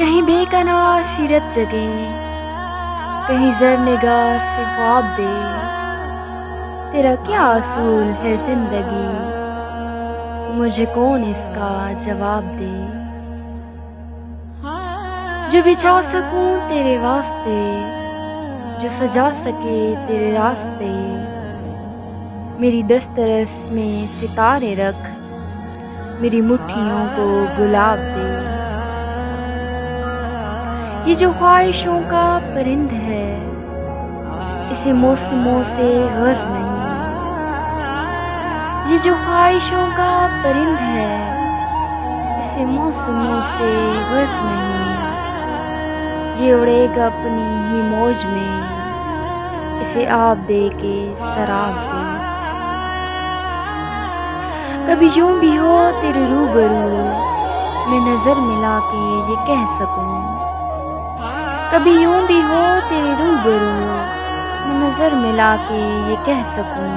कहीं बेकना सीरत जगे, कहीं जर निगाह से ख्वाब दे। तेरा क्या असूल है जिंदगी, मुझे कौन इसका जवाब दे। जो बिछा सकूं तेरे वास्ते, जो सजा सके तेरे रास्ते। मेरी दस्तरस में सितारे रख, मेरी मुट्ठियों को गुलाब दे। ये जो ख्वाहिशों का परिंद है, इसे मौसमों से गर्ज नहीं। ये जो ख्वाहिशों का परिंद है, इसे मौसमों से गर्ज नहीं। ये उड़ेगा अपनी ही मौज में, इसे आब दे के शराब दे। कभी यूं भी हो तेरे रूबरू, मैं नजर मिला के ये कह सकूं। कभी यूं भी हो तेरे रूबरू, मैं नजर मिला के ये कह सकूं।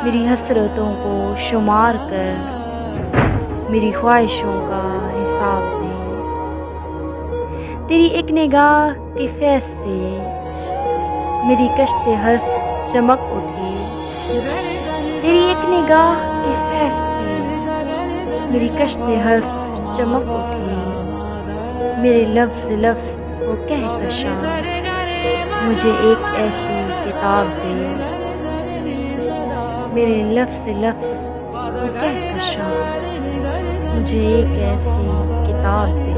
मेरी हसरतों को शुमार कर, मेरी ख्वाहिशों का हिसाब दे। तेरी एक निगाह के फैज़ से मेरी कश्ते हर्फ चमक उठे। तेरी एक निगाह के फैज़ से मेरी कश्ते हर्फ चमक उठे। मेरे लफ्ज़ लफ्ज़ वो कहकशां, मुझे एक ऐसी किताब दे। मेरे लफ्ज़ लफ्ज़ वो कहकशां, मुझे एक ऐसी किताब दे।